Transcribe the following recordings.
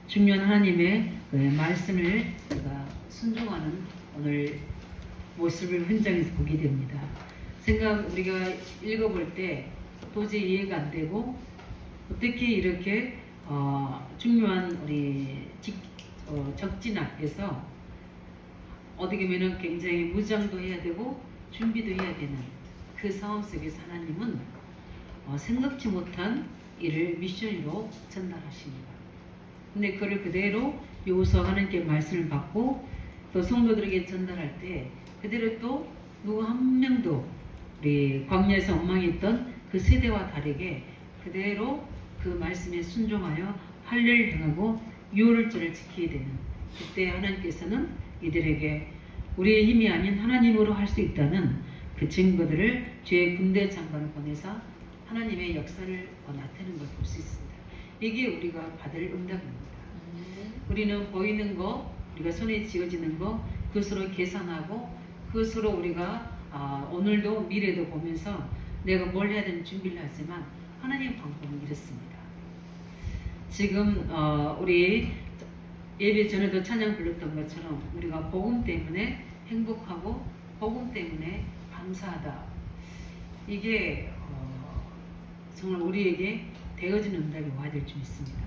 중요한 하나님의 그 말씀을 제가 순종하는 오늘 모습을 현장에서 보게 됩니다. 우리가 읽어볼 때 도저히 이해가 안 되고 어떻게 이렇게 중요한 우리 적진 앞에서 어떻게 보면 굉장히 무장도 해야 되고 준비도 해야 되는 그 상황 속에서 하나님은 생각지 못한 일을 미션으로 전달하십니다. 근데 그걸 그대로 요서 하나님께 말씀을 받고 또 성도들에게 전달할 때 그대로 또 누구 한 명도 우리 광야에서 엉망했던 그 세대와 다르게 그대로 그 말씀에 순종하여 할례를 행하고 유월절을 지키게 되는 그때 하나님께서는 이들에게 우리의 힘이 아닌 하나님으로 할 수 있다는 그 증거들을 주의 군대 장관을 보내서 하나님의 역사를 나타내는 걸 볼 수 있습니다. 이게 우리가 받을 응답입니다. 우리는 보이는 거, 우리가 손에 쥐어지는 거, 그것으로 계산하고 그것으로 우리가 오늘도 미래도 보면서 내가 뭘 해야 되는 준비를 하지만 하나님의 방법은 이렇습니다. 지금 우리 예배 전에도 찬양 불렀던 것처럼 우리가 복음 때문에 행복하고 복음 때문에 감사하다. 이게 정말 우리에게 되어지는 응답이 와야 될 줄 믿습니다.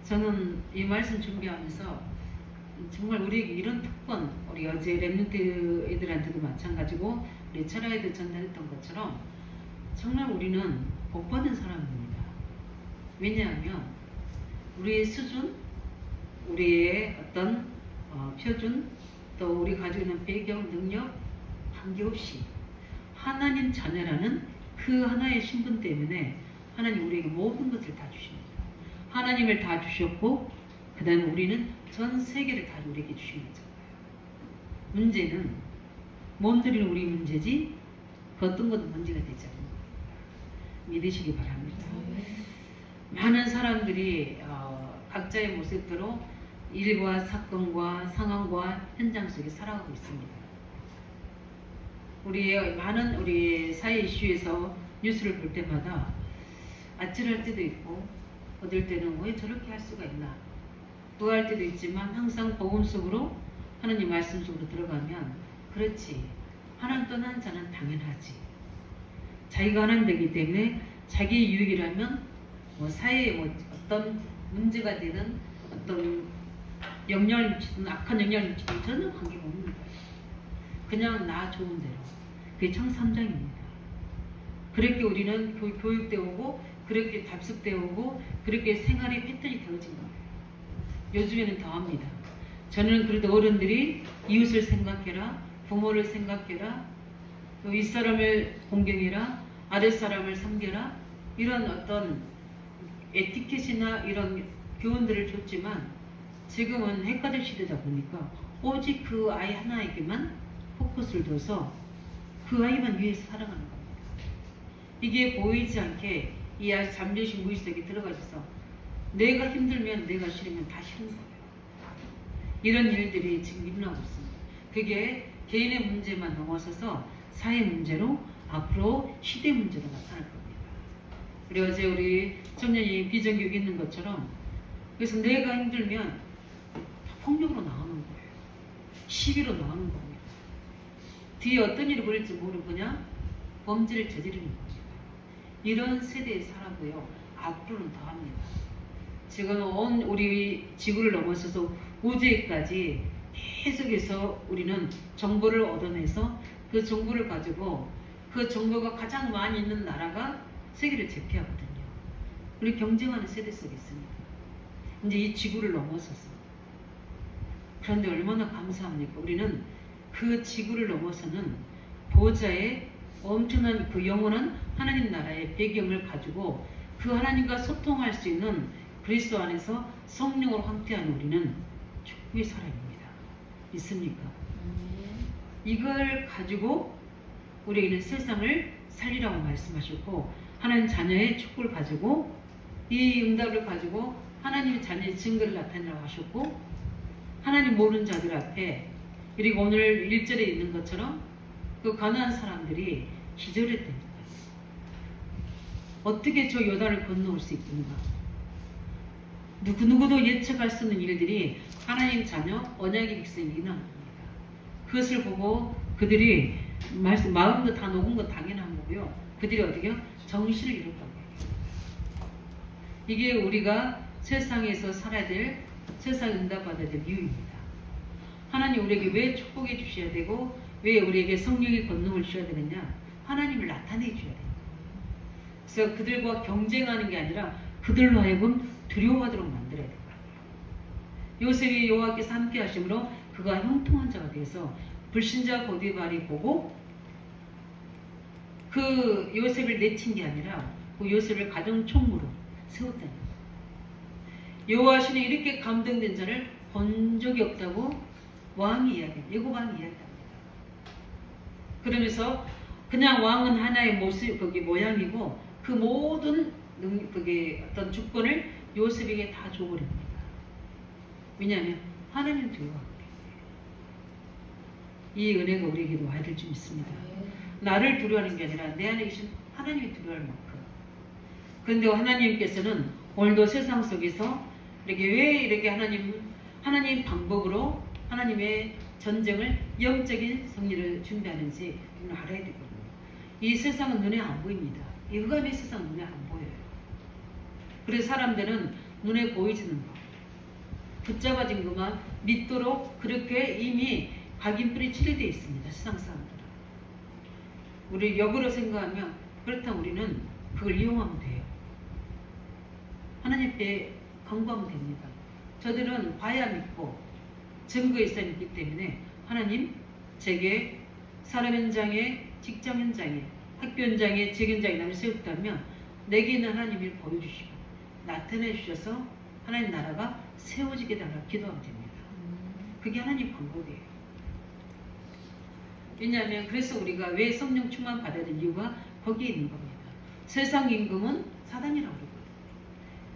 저는 이 말씀 준비하면서 정말 우리에게 이런 특권, 우리 어제 랩런트 애들한테도 마찬가지고 우리 철아애들 전달했던 것처럼 정말 우리는 복받은 사람입니다. 왜냐하면 우리의 수준, 우리의 어떤 표준, 또 우리 가지고 있는 배경, 능력 관계없이 하나님 자녀라는 그 하나의 신분 때문에 하나님 우리에게 모든 것을 다 주십니다. 하나님을 다 주셨고 그 다음에 우리는 전 세계를 다 우리에게 주신 거잖아요. 문제는 몸들이는 우리 문제지 그 어떤 것도 문제가 되지 않습니다. 믿으시기 바랍니다. 많은 사람들이 각자의 모습대로 일과 사건과 상황과 현장 속에 살아가고 있습니다. 많은 우리 사회 이슈에서 뉴스를 볼 때마다 아찔할 때도 있고 어떨 때는 왜 저렇게 할 수가 있나 노할 때도 있지만 항상 복음 속으로 하나님 말씀 속으로 들어가면 그렇지 하나님 떠난 자는 당연하지 자기가 하나님 되기 때문에 자기의 유익이라면 사회에 어떤 문제가 되는 어떤 영향을 미치든 악한 영향을 미치든 전혀 관계가 없는 거예요. 그냥 나 좋은 대로 그게 청삼장입니다. 그렇게 우리는 교육되어 오고 그렇게 답습되어 오고 그렇게 생활의 패턴이 되어진 거예요. 요즘에는 더합니다. 저는 그래도 어른들이 이웃을 생각해라 부모를 생각해라 또 윗사람을 공경해라 아랫사람을 섬겨라 이런 어떤 에티켓이나 이런 교훈들을 줬지만 지금은 핵가족 시대다 보니까 오직 그 아이 하나에게만 포커스를 둬서 그 아이만 위해서 살아가는 겁니다. 이게 보이지 않게 이 아이 잠재의식 무의식에 들어가셔서 내가 힘들면 내가 싫으면 다 싫은 거예요. 이런 일들이 지금 일어나고 있습니다. 그게 개인의 문제만 넘어서서 사회 문제로 앞으로 시대 문제로 나타날 겁니다. 우리 어제 우리 청년이 비정규직 있는 것처럼 그래서 내가 힘들면 폭력으로 나오는 거예요. 시비로 나오는 겁니다. 뒤에 어떤 일이 벌일지 모르고 그냥 범죄를 저지르는 겁니다. 이런 세대에 살아도요. 앞으로는 더합니다. 지금 온 우리 지구를 넘어서서 우주에까지 계속해서 우리는 정보를 얻어내서 그 정보를 가지고 그 정보가 가장 많이 있는 나라가 세계를 제패하거든요. 우리 경쟁하는 세대 속에 있습니다. 이제 이 지구를 넘어서서 그런데 얼마나 감사합니까? 우리는 그 지구를 넘어서는 보호자의 엄청난 그 영원한 하나님 나라의 배경을 가지고 그 하나님과 소통할 수 있는 그리스도 안에서 성령으로 함께하는 우리는 축복의 사람입니다. 있습니까? 이걸 가지고 우리에게는 세상을 살리라고 말씀하셨고 하나님 자녀의 축복을 가지고 이 응답을 가지고 하나님의 자녀의 증거를 나타내라고 하셨고 하나님 모르는 자들 앞에 그리고 오늘 1절에 있는 것처럼 그 가난한 사람들이 기절했다는 거예요. 어떻게 저 요단을 건너올 수 있는가? 누구도 예측할 수 없는 일들이 하나님 자녀 언약의 백성이 일어난 겁니다. 그것을 보고 그들이 마음도 다 녹은 건 당연한 거고요. 그들이 어떻게 정신을 잃었던 거예요. 이게 우리가 세상에서 살아야 될, 세상에 응답받아야 될 이유입니다. 하나님 우리에게 왜 축복해 주셔야 되고 왜 우리에게 성령의 권능을 주셔야 되느냐? 하나님을 나타내 주셔야 돼요. 그래서 그들과 경쟁하는 게 아니라 그들로 하여금 두려워하도록 만들어야 돼요. 요셉이 여호와께서 함께 하심으로 그가 형통한 자가 되어서 불신자 보디발이 보고 그 요셉을 내친 게 아니라 그 요셉을 가정총무로 세웠다는 거예요. 여호와시는 이렇게 감동된 자를 본 적이 없다고 왕이 이야기해요. 예고왕이 이야기합니다. 그러면서 그냥 왕은 하나의 모습, 거기 모양이고 그 모든 그게 어떤 주권을 요셉에게 다 줘버립니다. 왜냐하면 하나님 두려워하기 때문에. 이 은혜가 우리에게도 와야 될 줄 믿습니다. 나를 두려워하는 게 아니라 내 안에 계신 하나님이 두려워할 만큼. 그런데 하나님께서는 오늘도 세상 속에서 이렇게 왜 이렇게 하나님 방법으로 하나님의 전쟁을 영적인 승리를 준비하는지 우리는 알아야 되거든요. 이 세상은 눈에 안 보입니다. 이 흑암의 세상은 눈에 안 보여요. 그래서 사람들은 눈에 보이지는 거 붙잡아진 것만 믿도록 그렇게 이미 각인뿔이 칠해되어 있습니다. 세상 사람들은. 우리 역으로 생각하면 그렇다면 우리는 그걸 이용하면 돼요. 하나님 앞에 간구하면 됩니다. 저들은 봐야 믿고 증거 있어야 믿기 때문에 하나님 제게 사람 현장에 직장 현장에 학교 현장에 직 현장에 나를 세웠다면 내게 있는 하나님을 보여주시고 나타내 주셔서 하나님 나라가 세워지게 달라 기도하면 됩니다. 그게 하나님 방법이에요. 왜냐하면 그래서 우리가 왜 성령 충만 받아야 될 이유가 거기에 있는 겁니다. 세상 임금은 사단이라고 그러거든요.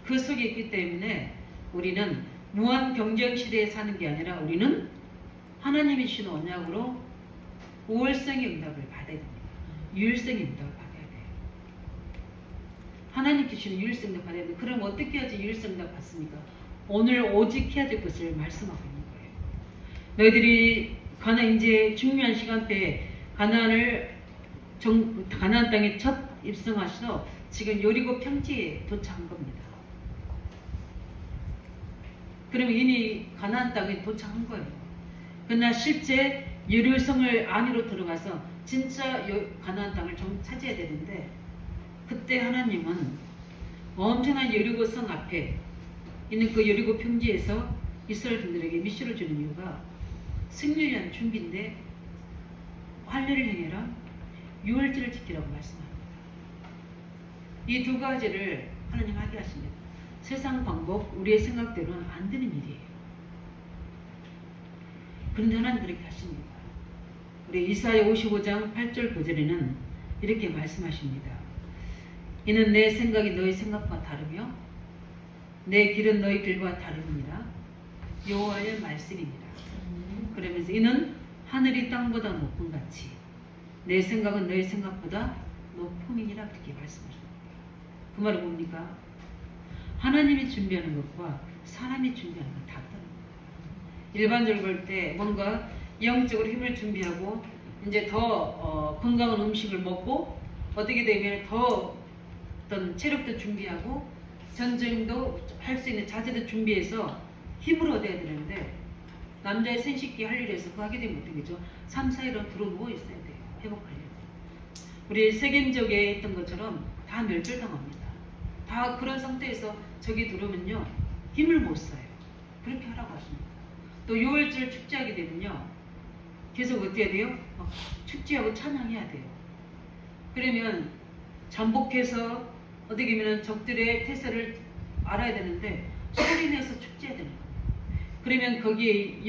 그 속에 있기 때문에 우리는 무한 경쟁 시대에 사는 게 아니라 우리는 하나님이 주신 언약으로 우월성의 응답을 받아야 됩니다. 유일성의 응답을 받아야 돼요. 하나님께 주신 유일성 응답 받아야 돼요. 그럼 어떻게 해야지 유일성 응답 받습니까? 오늘 오직 해야 될 것을 말씀하고 있는 거예요. 너희들이 이제 중요한 시간대에 가나안 땅에 첫 입성하셔서 지금 여리고 평지에 도착한 겁니다. 그러면 이미 가나안 땅에 도착한 거예요. 그러나 실제 여리고성을 안으로 들어가서 진짜 가나안 땅을 좀 차지해야 되는데 그때 하나님은 엄청난 여리고성 앞에 있는 그 여리고 평지에서 이스라엘 분들에게 미션을 주는 이유가 승리를 위한 준비인데 할례를 행해라 유월절을 지키라고 말씀합니다. 이 두 가지를 하나님 하게 하십니다. 세상 방법 우리의 생각대로는 안 되는 일이에요. 그런데 하나님 그렇게 하십니다. 우리 이사야 55장 8절 9절에는 이렇게 말씀하십니다. 이는 내 생각이 너희 생각과 다르며 내 길은 너희 길과 다름이니라 여호와의 말씀입니다. 그러면서 이는 하늘이 땅보다 높은 같이 내 생각은 너희 생각보다 높음이니라 그렇게 말씀하십니다. 그 말은 뭡니까? 하나님이 준비하는 것과 사람이 준비하는 건 다르다는 거예요. 일반적으로 볼 때 뭔가 영적으로 힘을 준비하고 이제 더 건강한 음식을 먹고 어떻게 되면 더 어떤 체력도 준비하고 전쟁도 할 수 있는 자세도 준비해서 힘을 얻어야 되는데 남자의 생식기 할 일을 해서 그거 하게 되면 어떻게 되죠? 3, 4일은 들어 누워 있어야 돼요. 회복하려면. 우리 세겜적에 있던 것처럼 다 멸절당합니다. 다 그런 상태에서 저기 들어오면요 힘을 못 써요. 그렇게 하라고 하십니다. 또 6월절 축제하게 되면요 계속 어떻게 해야 돼요? 축제하고 찬양해야 돼요. 그러면 잠복해서 어떻게 보면 적들의 태세를 알아야 되는데 소리내서 축제해야 되는 거예요. 그러면 거기에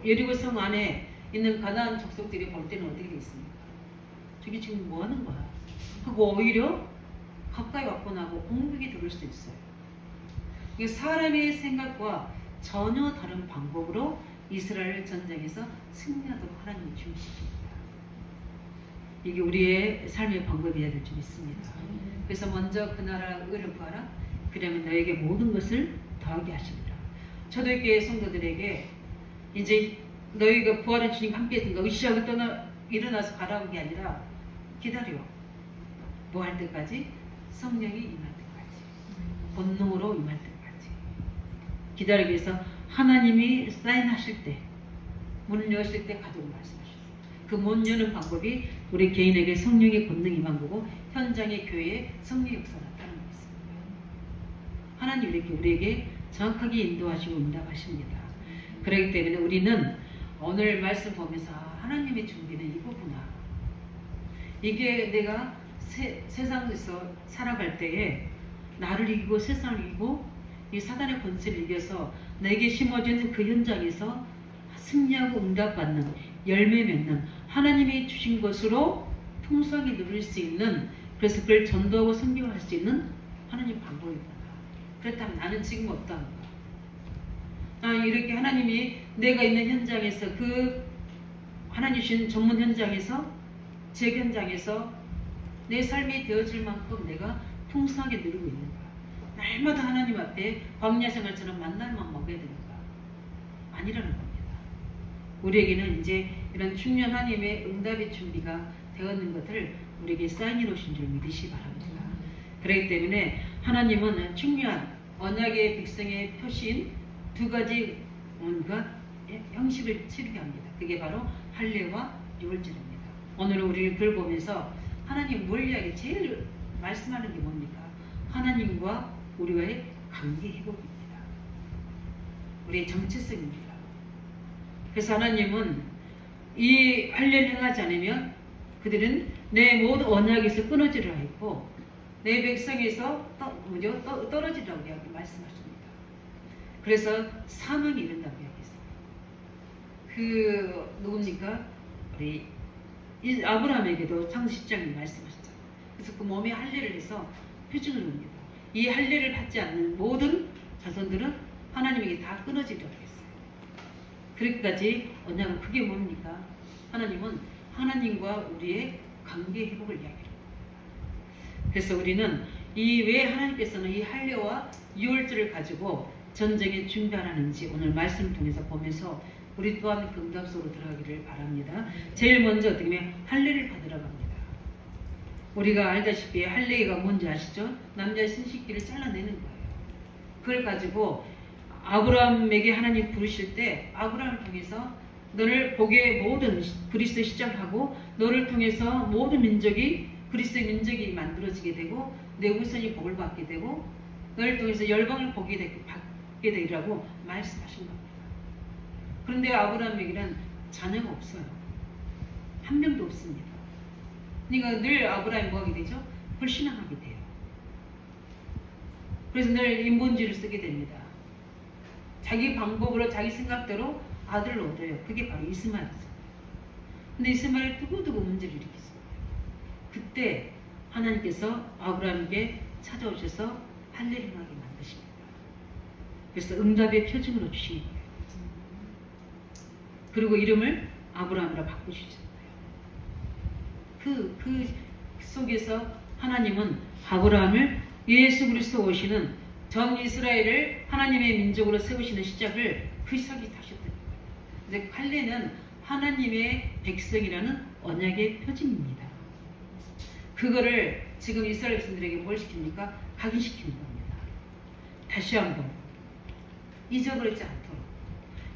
여리고성 안에 있는 가나안 족속들이 볼 때는 어떻게 되겠습니까? 저기 지금 뭐 하는 거야? 하고 오히려 가까이 접근하고 공격이 들을 수 있어요. 이게 사람의 생각과 전혀 다른 방법으로 이스라엘 전쟁에서 승리하도록 하나님이 준비시킵니다. 이게 우리의 삶의 방법이어야 될 줄 믿습니다. 그래서 먼저 그 나라 의를 구하라. 그러면 너에게 모든 것을 더하게 하십니다. 초대교회 성도들에게 이제 너희가 부활한 주님 함께 했으니까 의시하고 일어나서 가라는 게 아니라 기다려. 뭐 할 때까지? 성령이 임할 때까지. 본능으로 임할 때까지. 기다리기 위해서 하나님이 사인하실 때, 문을 여실 때 가도록 말씀하셨어요. 그 문 여는 방법이 우리 개인에게 성령의 본능이 임한 거고 현장의 교회에 성령의 역사가 나타나는 것입니다. 하나님 이렇게 우리에게 정확하게 인도하시고 응답하십니다. 그렇기 때문에 우리는 오늘 말씀 보면서 하나님의 준비는 이거구나. 이게 내가 세상에서 살아갈 때에 나를 이기고 세상을 이기고 이 사단의 권세를 이겨서 내게 심어진 그 현장에서 승리하고 응답받는 열매 맺는 하나님이 주신 것으로 풍성히 누릴 수 있는, 그래서 그걸 전도하고 선교할 수 있는 하나님 방법이구나. 그렇다면 나는 지금 어떠한가? 이렇게 하나님이 내가 있는 현장에서 그 하나님 주신 전문 현장에서 제 현장에서 내 삶이 되어질 만큼 내가 풍성하게 누리고 있는가? 날마다 하나님 앞에 광야 생활처럼 만날만 먹어야 되는가? 아니라는 겁니다. 우리에게는 이제 이런 중요한 하나님의 응답의 준비가 되었는 것을 우리에게 사인해 놓으신 줄 믿으시기 바랍니다. 그렇기 때문에 하나님은 중요한 언약의 백성의 표시인 두 가지 형식을 치르게 합니다. 그게 바로 할례와 유월절입니다. 오늘 우리 그걸 보면서 하나님 뭘 이야기 제일 말씀하는 게 뭡니까? 하나님과 우리와의 관계 회복입니다. 우리의 정체성입니다. 그래서 하나님은 이 할례를 행하지 않으면 그들은 내 모든 언약에서 끊어지리라 했고 내 백성에서 떨어지라고 말씀하십니다. 그래서 사망이 이른다고 이야기했어요. 그 누굽니까? 우리 아브라함에게도 창세기 10장에 말씀하셨잖아요. 그래서 그 몸에 할례를 해서 표징을 옵니다. 이 할례를 받지 않는 모든 자손들은 하나님에게 다 끊어지도록 했어요. 그렇게까지 언약은 그게 뭡니까? 하나님은 하나님과 우리의 관계 회복을 이야기합니다. 그래서 우리는 이 왜 하나님께서는 이 할례와 유월절을 가지고 전쟁에 준비하라는지 오늘 말씀을 통해서 보면서 우리 또한 그 응답 속으로 들어가기를 바랍니다. 제일 먼저 어떻게 보면 할례를 받으러 갑니다. 우리가 알다시피 할례가 뭔지 아시죠? 남자의 신식기를 잘라내는 거예요. 그걸 가지고 아브라함에게 하나님 부르실 때 아브라함을 통해서 너를 복의 모든 그리스도의 시작하고 너를 통해서 모든 민족이 그리스도의 민족이 만들어지게 되고 내 후손이 복을 받게 되고 너를 통해서 열방을 받게 되리라고 말씀하신 겁니다. 그런데 아브라함에게는 자녀가 없어요. 한 명도 없습니다. 그러니까 늘 아브라함이 뭐 하게 되죠? 불신앙하게 돼요. 그래서 늘 인본주의를 쓰게 됩니다. 자기 방법으로 자기 생각대로 아들을 얻어요. 그게 바로 이스마엘이죠. 근데 이스마엘이 두고두고 문제를 일으켰어요. 그때 하나님께서 아브라함에게 찾아오셔서 할례를 행하게 만드십니다. 그래서 응답의 표징으로 주신 거예요. 그리고 이름을 아브라함이라 바꾸시잖아요. 그 속에서 하나님은 아브라함을 예수 그리스도 오시는 전 이스라엘을 하나님의 민족으로 세우시는 시작을 그 시작이 하셨던 거예요. 이제 할례는 하나님의 백성이라는 언약의 표징입니다. 그거를 지금 이스라엘 백성들에게 뭘 시킵니까? 각인시키는 겁니다. 다시 한번 잊어버리지 않도록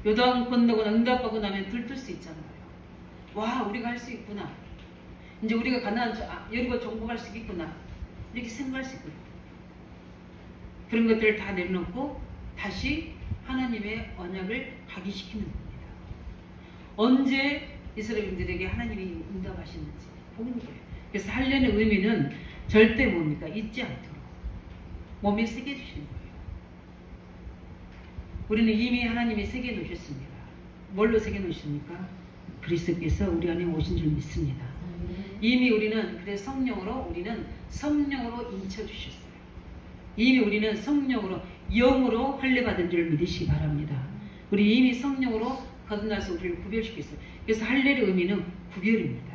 요단 건너고 응답하고 나면 들뜰 수 있잖아요. 와, 우리가 할 수 있구나. 이제 우리가 가나안 여리고 정복할 수 있구나. 이렇게 생각할 수 있거든요. 그런 것들을 다 내려놓고 다시 하나님의 언약을 각인시키는 겁니다. 언제 이스라엘인들에게 하나님이 응답하시는지 보는 거예요. 그래서 할례의 의미는 절대 뭡니까? 잊지 않도록 몸에 새겨 주시는 거예요. 우리는 이미 하나님이 새겨 놓으셨습니다. 뭘로 새겨 놓으십니까? 그리스도께서 우리 안에 오신 줄 믿습니다. 이미 우리는 그래서 성령으로 인쳐 주셨어요. 이미 우리는 성령으로 영으로 할례 받은 줄 믿으시기 바랍니다. 우리 이미 성령으로 거듭나서 우리를 구별시켰어요. 그래서 할례의 의미는 구별입니다.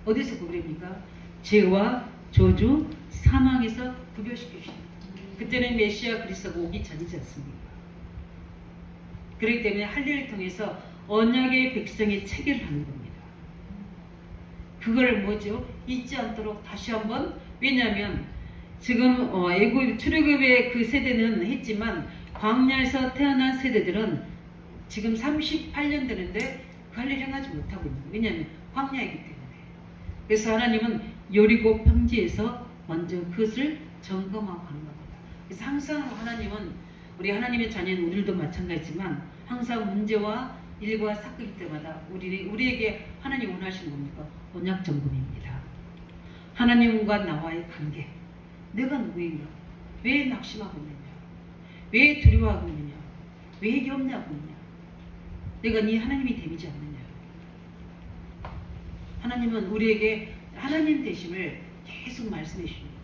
어디서 구별입니까? 죄와 저주, 사망에서 구별시켜 주십니다. 그때는 메시아 그리스도가 오기 전이지 않습니까? 그렇기 때문에 할례를 통해서 언약의 백성의 체계를 하는 겁니다. 그걸 뭐죠? 잊지 않도록 다시 한번, 왜냐하면 지금 애굽 출애굽의 그 세대는 했지만 광야에서 태어난 세대들은 지금 38년 되는데 그 할례를 행하지 못하고 있는 거예요. 왜냐하면 광야이기 때문에. 그래서 하나님은 여리고 평지에서 먼저 그것을 점검하고 하는 겁니다. 그래서 항상 하나님은, 우리 하나님의 자녀인 우리들도 마찬가지지만 항상 문제와 일과 사건일 때마다 우리에게 하나님 원하시는 겁니까? 언약 점검입니다. 하나님과 나와의 관계. 내가 누구인가? 왜 낙심하고 있느냐? 왜 두려워하고 있느냐? 왜 염려하고 있느냐? 내가 네 하나님이 되지 않느냐? 하나님은 우리에게 하나님 되심을 계속 말씀해 주십니다.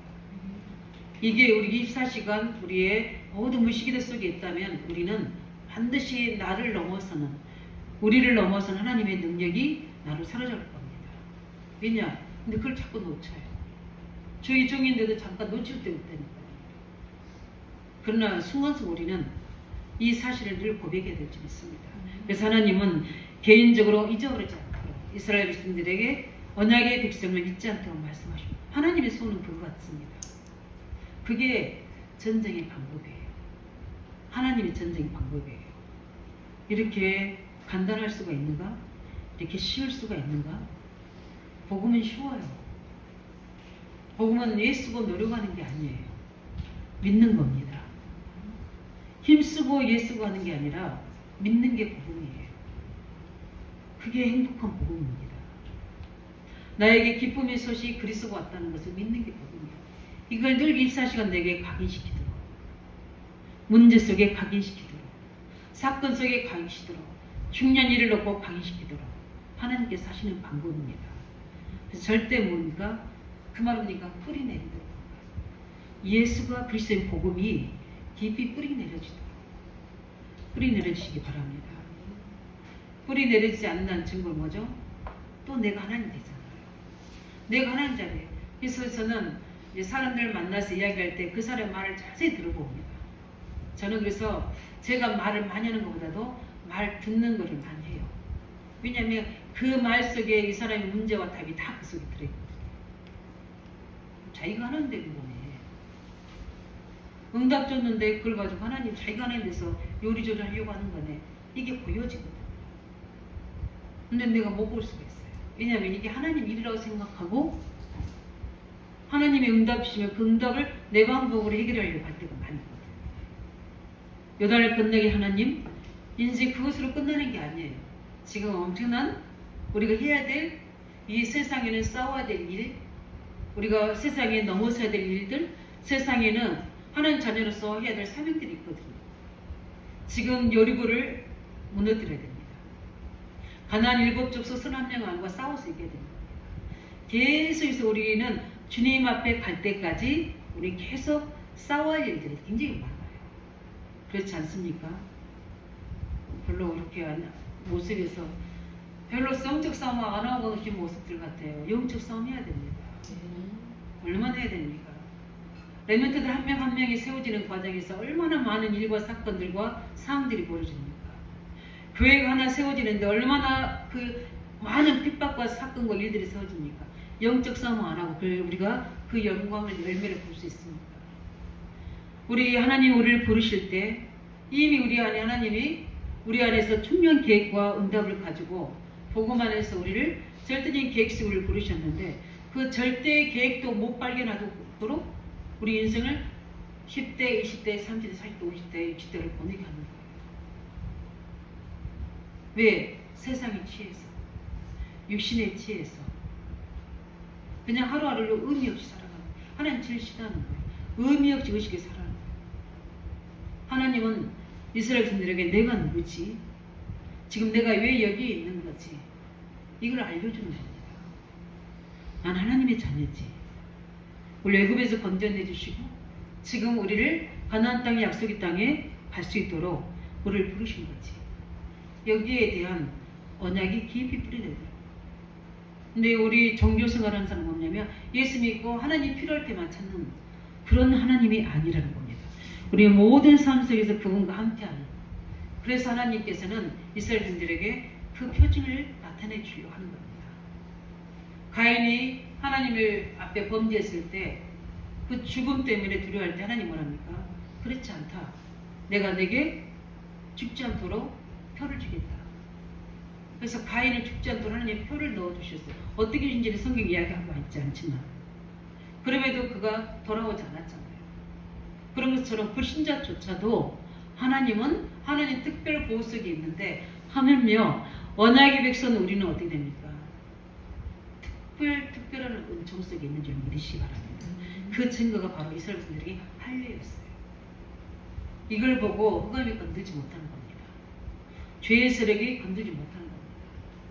이게 우리 24시간 우리의 모든 무식기도 속에 있다면 우리는 반드시 우리를 넘어서는 하나님의 능력이 나로 사라질 겁니다. 왜냐? 근데 그걸 자꾸 놓쳐요. 저희 종인데도 잠깐 놓칠 때 없다니까요. 그러나 순간순간 우리는 이 사실을 늘 고백해야 될 줄 믿습니다. 그래서 하나님은 개인적으로 잊어버리지 않도록 이스라엘 백성들에게 언약의 백성을 잊지 않도록 말씀하십니다. 하나님의 손은 그거 같습니다. 그게 전쟁의 방법이에요. 하나님의 전쟁의 방법이에요. 이렇게 간단할 수가 있는가? 이렇게 쉬울 수가 있는가? 복음은 쉬워요. 복음은 예수고 노력하는 게 아니에요. 믿는 겁니다. 힘쓰고 예수고 하는 게 아니라 믿는 게 복음이에요. 그게 행복한 복음입니다. 나에게 기쁨의 소식 그리스도가 왔다는 것을 믿는 게 복음이에요. 이걸 늘 24시간 내게 각인시키도록, 문제 속에 각인시키도록, 사건 속에 각인시키도록, 중요한 일을 놓고 각인시키도록 하나님께서 하시는 방법입니다. 그래서 절대 뭡니까? 그 말은 그러니까 뿌리 내리도록, 예수가 그리스도의 복음이 깊이 뿌리 내려지도록, 뿌리 내려지시기 바랍니다. 뿌리 내려지지 않는 증거는 뭐죠? 또 내가 하나님 되잖아요. 내가 하나님 자리에. 그래서 저는 사람들 만나서 이야기할 때 그 사람의 말을 자세히 들어봅니다. 저는 그래서 제가 말을 많이 하는 것보다도 말 듣는 거를 많이 해요. 왜냐하면 그 말 속에 이 사람의 문제와 답이 다 그 속에 들어있거든요. 자기가 하나님 되는 거네. 응답 줬는데 그걸 가지고 하나님 자기가 하나님 돼서 요리조리 하려고 하는 거네. 이게 보여지거든. 근데 내가 못 볼 수가 있어요. 왜냐하면 이게 하나님 일이라고 생각하고 하나님의 응답 주시면 그 응답을 내 방법으로 해결하려고 할 때가 많거든요. 요단을 건너게 하나님, 인생 그것으로 끝나는 게 아니에요. 지금 엄청난 우리가 해야 될, 이 세상에는 싸워야 될 일, 우리가 세상에 넘어서야 될 일들, 세상에는 하나님 자녀로서 해야 될 사명들이 있거든요. 지금 여리고를 무너뜨려야 됩니다. 가나안 7족속 31명과 싸워서 이겨야 됩니다. 계속해서 우리는 주님 앞에 갈 때까지 우리 계속 싸워야 할 일들이 굉장히 많아요. 그렇지 않습니까? 별로 그렇게 모습에서 별로 성적 싸움 안 하고 계신 모습들 같아요. 영적 싸움 해야 됩니다. 얼마나 해야 됩니까? 렘넌트들 한 명 한 명이 세워지는 과정에서 얼마나 많은 일과 사건들과 상황들이 벌어집니까? 교회가 하나 세워지는데 얼마나 그 많은 핍박과 사건과 일들이 세워집니까? 영적 싸움 안 하고 우리가 그 영광을 열매를 볼 수 있습니까? 우리 하나님 우리를 부르실 때 이미 우리 안에 하나님이 우리 안에서 총명 계획과 응답을 가지고 복음 안에서 우리를 절대적인 계획식 우리를 부르셨는데 그 절대 계획도 못 발견하도록 우리 인생을 10대, 20대, 30대, 40대, 50대, 60대를 보내게 하는 거예요. 왜? 세상에 취해서, 육신에 취해서 그냥 하루하루를 의미 없이 살아가는 거예요. 하나님 제일 싫어하는 거예요. 의미 없이 의식에 살아가는 거예요. 하나님은 이스라엘 분들에게 내가 누구지? 지금 내가 왜 여기 있는 거지? 이걸 알려주는 겁니다. 난 하나님의 자녀지. 우리 애굽에서 건져내 주시고 지금 우리를 가나안 땅의 약속의 땅에 갈 수 있도록 우리를 부르신 거지. 여기에 대한 언약이 깊이 뿌리내야 돼요. 근데 우리 종교생활하는 사람은 뭐냐면 예수 믿고 하나님 필요할 때만 찾는 그런 하나님이 아니라는 겁니다. 우리 모든 삶 속에서 그분과 함께하는. 그래서 하나님께서는 이스라엘인들에게 그 표징을 나타내 주려고 하는 겁니다. 가인이 하나님을 앞에 범죄했을 때 그 죽음 때문에 두려워할 때 하나님 뭐랍니까? 그렇지 않다. 내가 내게 죽지 않도록 표를 주겠다. 그래서 가인을 죽지 않도록 하나님 표를 넣어주셨어요. 어떻게 주신지는 성경 이야기하고 있지 않지만 그럼에도 그가 돌아오지 않았잖아요. 그런 것처럼 불신자조차도 하나님은 하나님 특별 보호 속에 있는데 하물며 언약의 백성은 우리는 어떻게 됩니까? 특별한 은총 속에 있는 줄 믿으시기 바랍니다. 그 증거가 바로 이스라엘 백성들에게 할례였어요. 이걸 보고 흑암이 건들지 못하는 겁니다. 죄의 세력이 건들지 못하는 겁니다.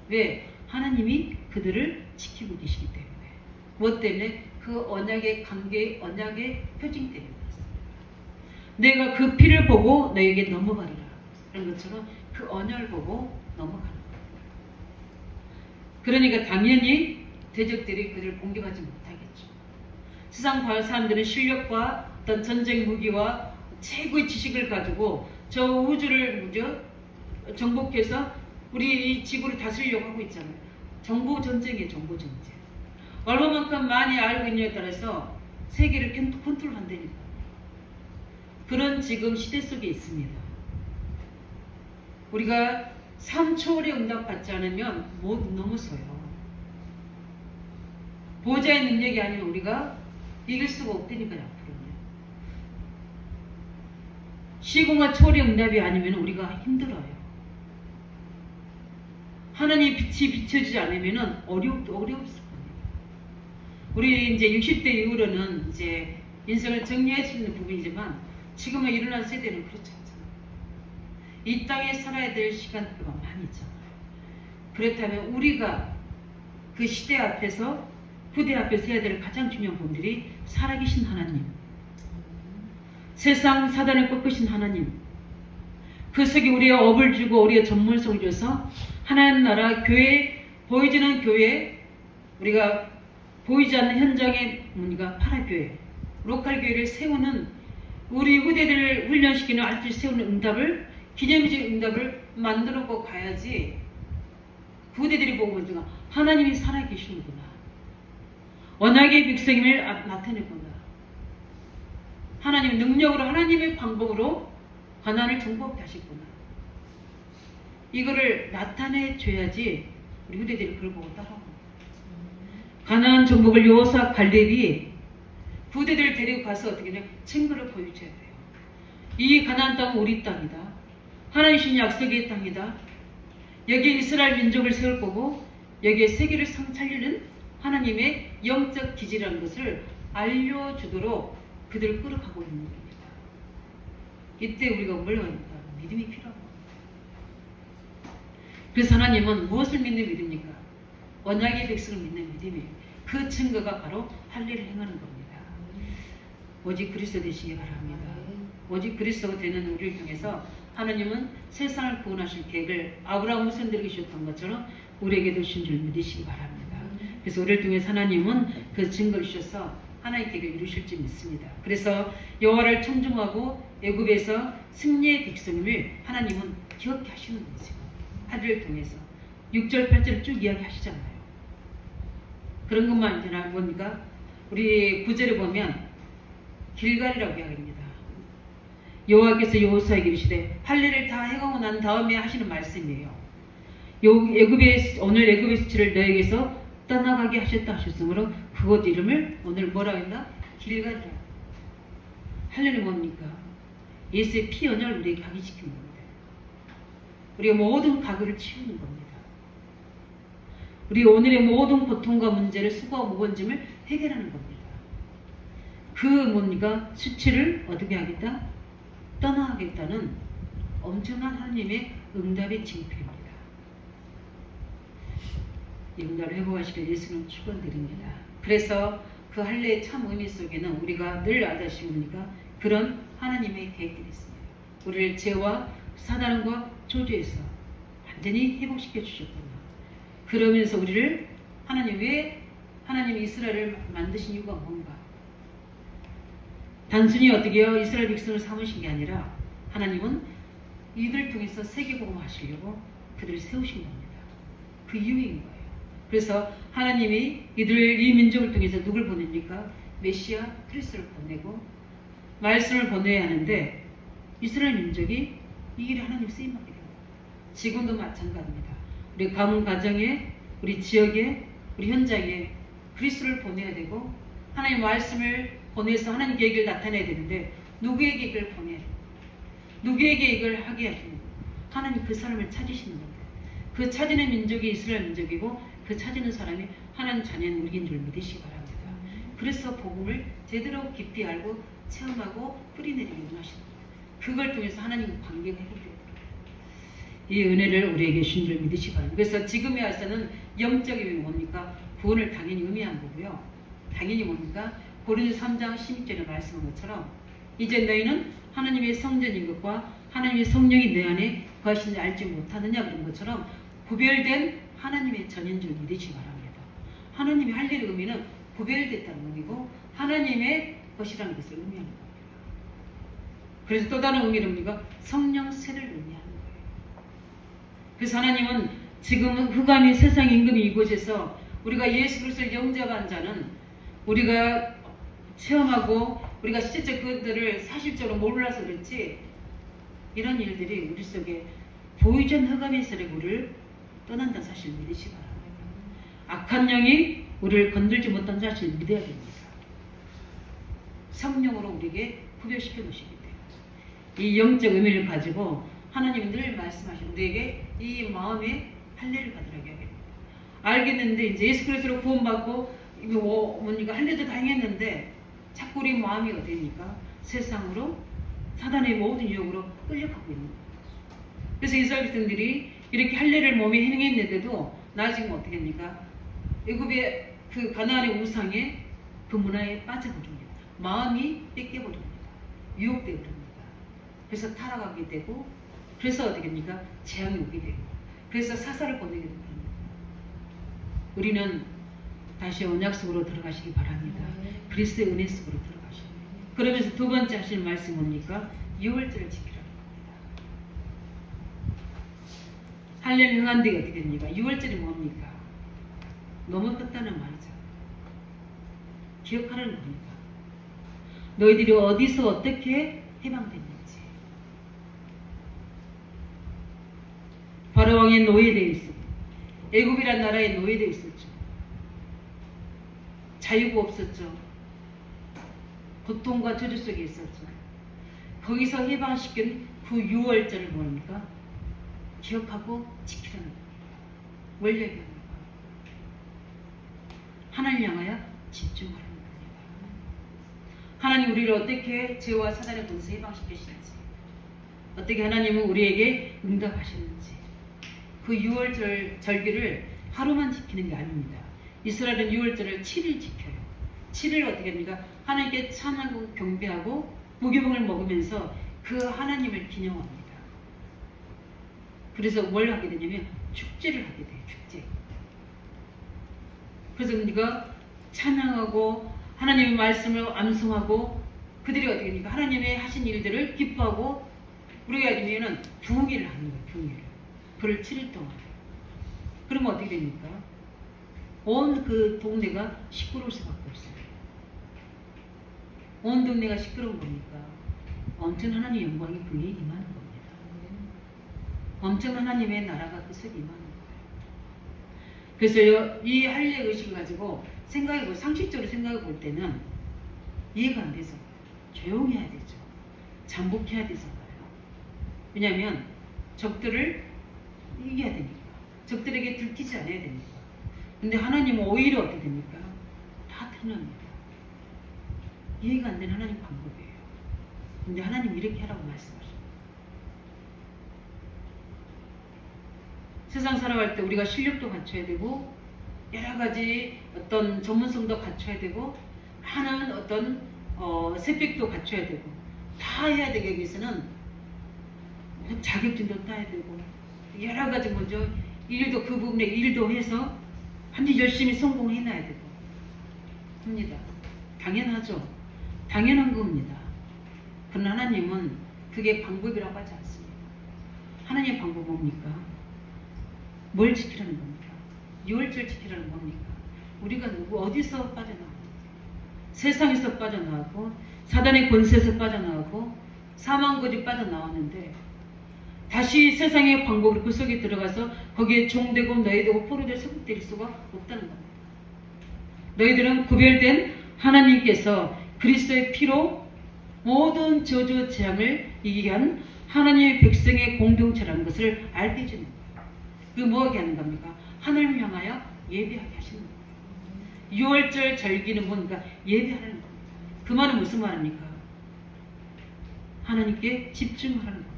왜? 하나님이 그들을 지키고 계시기 때문에. 무엇 때문에? 그 언약의 관계, 언약의 표징 때문에 그렇습니다. 내가 그 피를 보고 너에게 넘어가리라. 그런 것처럼 그 언약을 보고 넘어가는 겁니다. 그러니까 당연히 대적들이 그들을 공격하지 못하겠죠. 세상 사람들은 실력과 어떤 전쟁 무기와 최고의 지식을 가지고 저 우주를 정복해서 우리 이 지구를 다스리려고 하고 있잖아요. 정보 전쟁이에요. 정보 전쟁. 얼마만큼 많이 알고 있느냐에 따라서 세계를 컨트롤한다니까. 그런 지금 시대 속에 있습니다. 우리가 3초월의 응답 받지 않으면 못 넘어서요. 보호자의 능력이 아니면 우리가 이길 수가 없다니까요. 앞으로는. 시공과 초월의 응답이 아니면 우리가 힘들어요. 하나님의 빛이 비춰지지 않으면 어렵을 겁니다. 우리 이제 60대 이후로는 이제 인생을 정리할 수 있는 부분이지만 지금은 일어난 세대는 그렇지 않잖아요. 이 땅에 살아야 될 시간표가 많이 있잖아요. 그렇다면 우리가 그 시대 앞에서 후대 앞에서 해야 될 가장 중요한 분들이 살아계신 하나님, 세상 사단을 꺾으신 하나님, 그 속에 우리의 업을 주고 우리의 전문성을 줘서 하나님 나라 교회, 보이지는 교회, 우리가 보이지 않는 현장의 우리가 파라교회, 로컬 교회를 세우는 우리 후대들을 훈련시키는 알뜰 세우는 응답을, 기념적 응답을 만들고 가야지 후대들이 보고 보니까 하나님이 살아계시는구나. 언약의 백성임을 나타내구나. 하나님의 능력으로 하나님의 방법으로 가나안을 정복하게 하셨구나. 이거를 나타내줘야지 우리 후대들이 그걸 보고 따라오고. 가나안 정복을 여호수아 갈렙이 후대들을 데리고 가서 어떻게 냐 증거를 보여줘야 돼요. 이 가나안 땅은 우리 땅이다. 하나님 주신 약속의 땅이다. 여기에 이스라엘 민족을 세울 거고 여기에 세계를 상찰리는 하나님의 영적 기지라는 것을 알려주도록 그들을 끌어가고 있는 겁니다. 이때 우리가 뭘 합니까? 믿음이 필요합니다. 그래서 하나님은 무엇을 믿는 믿음입니까? 언약의 백성을 믿는 믿음이에요. 그 증거가 바로 할례를 행하는 겁니다. 오직 그리스도 되시기 바랍니다. 오직 그리스도가 되는 우리를 통해서 하나님은 세상을 구원하실 계획을 아브라함 후손들에게 주셨던 것처럼 우리에게도 주신 줄 믿으시기 바랍니다. 그래서 우리를 통해서 하나님은 그 증거를 주셔서 하나님의 계획을 이루실 줄 믿습니다. 그래서 여호와를 청중하고 애굽에서 승리의 백성임을 하나님은 기억해 하시는 거죠. 하늘을 통해서 6절 8절을 쭉 이야기하시잖아요. 그런 것만 아니라 뭡니까? 우리 9절에 보면 길갈이라고 이야기합니다. 여호와께서 여호수아에게 이르시되 할례를 다 해가고 난 다음에 하시는 말씀이에요. 오늘 애굽의 수치를 너에게서 떠나가게 하셨다 하셨으므로 그곳 이름을 오늘 뭐라고 했나? 길갈이라. 할례는 뭡니까? 예수의 피 언약을 우리에게 각인시키는 겁니다. 우리가 모든 가글을 치우는 겁니다. 우리 오늘의 모든 고통과 문제를 수고와 무거움을 해결하는 겁니다. 그 뭡니까? 수치를 어떻게 하겠다? 떠나가겠다는 엄청난 하나님의 응답의 징표입니다. 이 응답을 회복하시길 예수님 축원드립니다. 그래서 그 할례의 참 의미 속에는 우리가 늘 알다시피 뭡니까? 그런 하나님의 계획들이 있습니다. 우리를 죄와 사단과 조주에서 완전히 회복시켜 주셨구나. 그러면서 우리를 하나님이 이스라엘을 만드신 이유가 뭔가? 단순히 어떻게 해요? 이스라엘 백성을 삼으신 게 아니라 하나님은 이들을 통해서 세계복음 하시려고 그들을 세우신 겁니다. 그 이유인 거예요. 그래서 하나님이 이 민족을 통해서 누굴 보냅니까? 메시아 그리스도를 보내고 말씀을 보내야 하는데 이스라엘 민족이 이 길에 하나님 쓰임받게 됩니다. 지금도 마찬가지입니다. 우리 가문 가정에, 우리 지역에, 우리 현장에 그리스도를 보내야 되고 하나님 말씀을 보내서 하나님 계획을 나타내야 되는데 누구에게 이걸 보내야 됩니까? 누구에게 이걸 하게 하십니까? 하나님 그 사람을 찾으시는 겁니다. 그 찾는 민족이 이스라엘 민족이고 그 찾는 사람이 하나님 자녀는 우리인 줄 믿으시기 바랍니다. 그래서 복음을 제대로 깊이 알고 체험하고 뿌리내리기 원하시는 거예요. 그걸 통해서 하나님과 관계가 회복돼요. 이 은혜를 우리에게 주신 줄 믿으시기 바랍니다. 그래서 지금에 와서는 영적인 의미 뭡니까? 구원을 당연히 의미한 거고요. 당연히 뭡니까? 고린도서 3장 16절에 말씀한 것처럼 이제 너희는 하나님의 성전인 것과 하나님의 성령이 내 안에 거하시는지 알지 못하느냐 그런 것처럼 구별된 하나님의 전인 줄 믿으시기 바랍니다. 하나님이 할 일의 의미는 구별됐다는 의미고 하나님의 것이라는 것을 의미하는 겁니다. 그래서 또 다른 의미는 뭡니까? 성령 세를 의미하는 거예요. 그래서 하나님은 지금 흑암이 세상 임금이 이곳에서 우리가 예수 그리스도를 영접한 자는 우리가 체험하고 우리가 실제 그들을 사실적으로 몰라서 그렇지 이런 일들이 우리 속에 보이지 않는 흑암의 세력이 우리를 떠난다는 사실을 믿으시기 바랍니다. 악한 영이 우리를 건들지 못한 사실을 믿어야 됩니다. 성령으로 우리에게 구별시켜 놓으시기 때문에 이 영적 의미를 가지고 하나님이 늘 말씀하시는 우리에게 이 마음의 할례를 받으라고 하겠습니다. 알겠는데 이제 예수 그리스도로 구원받고 이거 뭐니까 할례도 다 행했는데 자꾸 우리 마음이 어디입니까? 세상으로 사단의 모든 유혹으로 끌려가고 있는 거예요. 그래서 이스라엘 백성들이 이렇게 할례를 몸에 행했는데도 나중에 어떻게 합니까? 애굽의 그 가나안의 우상에 그 문화에 빠져버립니다. 마음이 뺏겨버립니다. 유혹되어 버립니다. 그래서 타락하게 되고 그래서 어떻게 합니까? 재앙이 오게 되고 그래서 사사를 보내게 됩니다. 우리는 다시 언약 속으로 들어가시기 바랍니다. 그리스도의 은혜 속으로 들어가시기. 그러면서 두 번째 하시는 말씀이 뭡니까? 유월절을 지키라는 겁니다. 할례는 행한데 어떻게 됩니까? 유월절이 뭡니까? 너무 컸다는 말이죠. 기억하라는 겁니다. 너희들이 어디서 어떻게 해방됐는지. 바로왕의 노예되어 있었고 애굽이란 나라에 노예되어 있었죠. 자유가 없었죠. 고통과 저주 속에 있었죠. 거기서 해방시킨 그 유월절을 뭡니까? 기억하고 지키라는 겁니다. 뭘 얘기합니까? 하나님 향하여 집중하라는 겁니다. 하나님 우리를 어떻게 죄와 사단의 권세에서 해방시키시는지 어떻게 하나님은 우리에게 응답하시는지 그 유월절 절기를 하루만 지키는 게 아닙니다. 이스라엘은 유월절을 7일 지켜요. 7일 어떻게 합니까? 하나님께 찬양하고 경배하고 무교병을 먹으면서 그 하나님을 기념합니다. 그래서 뭘 하게 되냐면 축제를 하게 돼요. 축제. 그래서 우리가 찬양하고 하나님의 말씀을 암송하고 그들이 어떻게 합니까? 하나님의 하신 일들을 기뻐하고 우리가 아니면은 부흥회를 하는 거예요. 부흥회를. 그를 7일 동안. 그러면 어떻게 됩니까? 온 그 동네가 시끄러울 수밖에 없어요. 온 동네가 시끄러운 겁니까? 엄청 하나님의 영광이 그에 임하는 겁니다. 엄청 하나님의 나라가 그 속에 임하는 거예요. 그래서 이 할례 의식을 가지고 생각해보고 상식적으로 생각해 볼 때는 이해가 안 돼서 조용히 해야 되죠. 잠복해야 돼서 봐요. 왜냐하면 적들을 이겨야 되니까. 적들에게 들키지 않아야 되니까. 근데 하나님은 오히려 어떻게 됩니까? 다 드러납니다. 이해가 안 되는 하나님 방법이에요. 근데 하나님 이렇게 하라고 말씀하십니다. 세상 살아갈 때 우리가 실력도 갖춰야 되고 여러 가지 어떤 전문성도 갖춰야 되고 많은 어떤 스펙도 갖춰야 되고 다 해야 되기 위해서는 자격증도 따야 되고 여러 가지 뭐죠 일도 그 부분에 일도 해서 반드시 열심히 성공해놔야 되고 합니다. 당연하죠. 당연한 겁니다. 그러나 하나님은 그게 방법이라고 하지 않습니다. 하나님의 방법 뭡니까? 뭘 지키라는 겁니까? 유월절 지키라는 겁니까? 우리가 어디서 빠져나오는지, 세상에서 빠져나오고 사단의 권세에서 빠져나오고 사망거리 빠져나왔는데 다시 세상의 방법으로 그 속에 들어가서 거기에 종되고 너희되고 포로될 세속될 수가 없다는 겁니다. 너희들은 구별된 하나님께서 그리스도의 피로 모든 저주 재앙을 이기게 한 하나님의 백성의 공동체라는 것을 알게 해주는 거예요. 그 뭐하게 하는 겁니까? 하나님을 향하여 예배하게 하시는 거예요. 유월절 절기는 뭔가 예배하는 겁니다. 그 말은 무슨 말입니까? 하나님께 집중하라는 겁니다.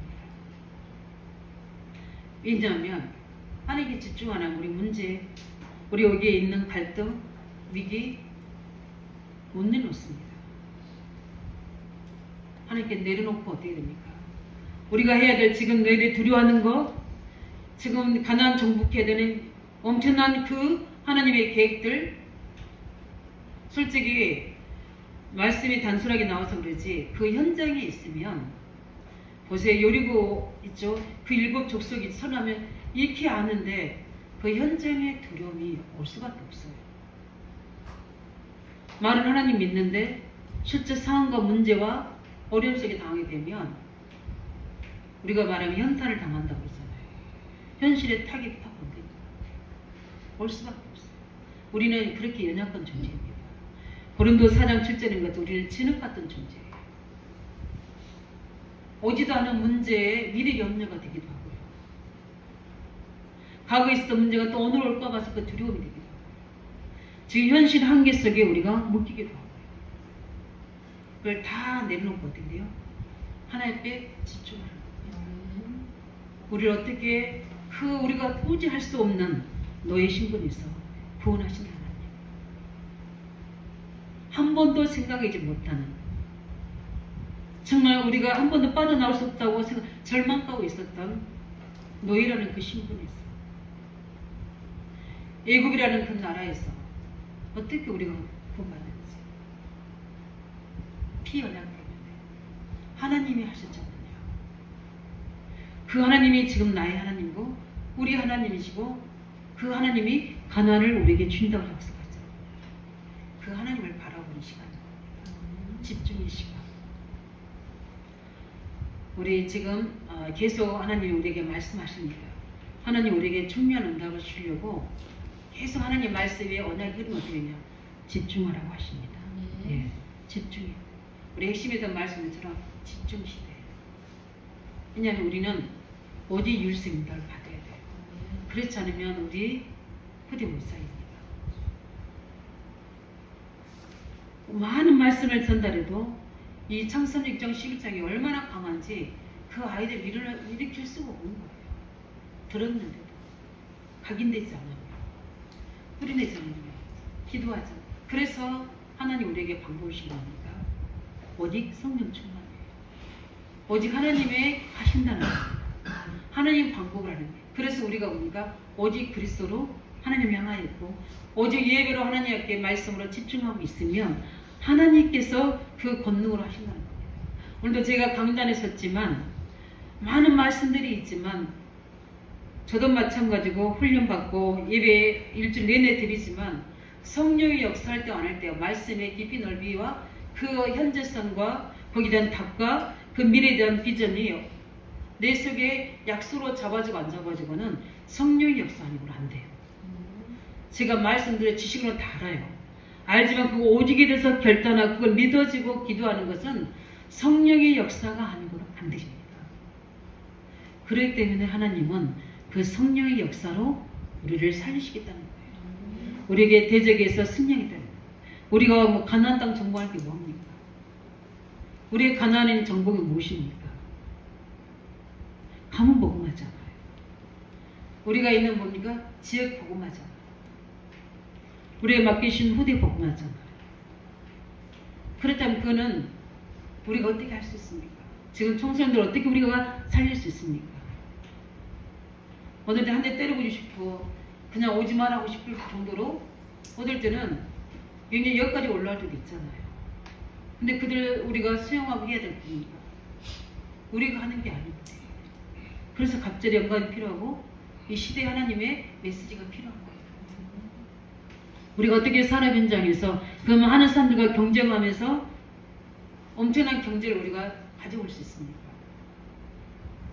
왜냐하면 하나님께 집중 안 하면 우리 문제, 우리 여기에 있는 갈등, 위기 못 내놓습니다. 하나님께 내려놓고 어떻게 됩니까? 우리가 해야 될 지금 너희들이 두려워하는 거, 지금 가나안 정복해야 되는 엄청난 그 하나님의 계획들, 솔직히 말씀이 단순하게 나와서 그러지 그 현장에 있으면 보세요. 여리고 있죠. 그 7 족속이 선하면 익히 아는데 그 현장에 두려움이 올 수밖에 없어요. 말은 하나님 믿는데 실제 상황과 문제와 어려움 속에 당하게 되면 우리가 말하면 현탄을 당한다고 그러잖아요. 현실에 타격이 탁 온답니다. 올 수밖에 없어요. 우리는 그렇게 연약한 존재입니다. 고린도 4장 7절인 것도 우리를 진흙같은 존재예요. 오지도 않은 문제에 미래 염려가 되기도 하고요. 과거에 있었던 문제가 또 오늘 올까 봐서 그 두려움이 되기도 하고요. 지금 현실 한계 속에 우리가 묶이기도 하고요. 그걸 다 내려놓고 어떻게 돼요? 하나님께 집중하는 거예요. 우리를 어떻게 우리가 도저히 할 수 없는 너의 신분에서 구원하신 하나님. 한 번도 생각하지 못하는, 정말 우리가 한 번도 빠져나올 수 없다고 절망하고 있었던 노예라는 그 신분에서, 애굽이라는 그 나라에서 어떻게 우리가 구원받는지, 피 연약 때문에 하나님이 하셨잖아요. 그 하나님이 지금 나의 하나님이고 우리 하나님이시고 그 하나님이 가나안을 우리에게 준다고 약속하잖아요. 그 하나님을 바라보는 시간, 집중의 시간. 우리 지금 계속 하나님이 우리에게 말씀하십니다. 하나님 우리에게 중요한 응답을 주려고 계속 하나님 말씀에 언약이 흐르면 어떻게 되냐? 집중하라고 하십니다. 예, 집중해. 우리 핵심에서 말씀처럼 집중 시대. 왜냐하면 우리는 오직 율세 응답을 받아야 돼요. 그렇지 않으면 우리 후대 못 쌓입니다. 많은 말씀을 전달해도 이 창세기 6장 11장이 얼마나 강한지 그 아이들 일으킬 수가 없는 거예요. 들었는데도 각인되지 않으면, 뿌리내지 않으면, 기도하자. 그래서 하나님 우리에게 방법을 신고합니다. 오직 성령 충만이에요. 오직 하나님의 하신다는 거예요. 하나님 방법을 하는 거예요. 그래서 우리가 오직 그리스도로 하나님을 향하여 있고 오직 예배로 하나님께 말씀으로 집중하고 있으면 하나님께서 그 권능으로 하신다는 겁니다. 오늘도 제가 강단에 섰지만 많은 말씀들이 있지만 저도 마찬가지고 훈련받고 예배 일주일 내내 드리지만 성령이 역사할 때 안 할 때 말씀의 깊이 넓이와 그 현재성과 거기에 대한 답과 그 미래에 대한 비전이 내 속에 약수로 잡아지고 안 잡아지고는 성령의 역사 아니고는 안 돼요. 제가 말씀드린 지식으로 다 알아요. 알지만 그거 오직에 대해서 결단하고 그걸 믿어지고 기도하는 것은 성령의 역사가 아니고는 안 되십니다. 그렇기 때문에 하나님은 그 성령의 역사로 우리를 살리시겠다는 거예요. 우리에게 대적에서 승리하겠다는 거예요. 우리가 가나안 땅 정복할 게 뭡니까? 우리의 가나안의 정복이 무엇입니까? 가문 복음하잖아요. 우리가 있는 뭡니까? 지역 복음하잖아요. 우리에게 맡기신 후대 복음하잖아요. 그렇다면 그거는 우리가 어떻게 할 수 있습니까? 지금 청소년들 어떻게 우리가 살릴 수 있습니까? 어떨 때 한 대 때려보고 싶고 그냥 오지 말라고 싶을 정도로 어떨 때는 굉장히 여기까지 올라올 때도 있잖아요. 근데 그들 우리가 수용하고 해야 될 겁니다. 우리가 하는 게 아닌데. 그래서 갑절의 영광이 필요하고 이 시대에 하나님의 메시지가 필요한 거예요. 우리가 어떻게 산업 현장에서 그 많은 사람들과 경쟁하면서 엄청난 경제를 우리가 가져올 수 있습니까?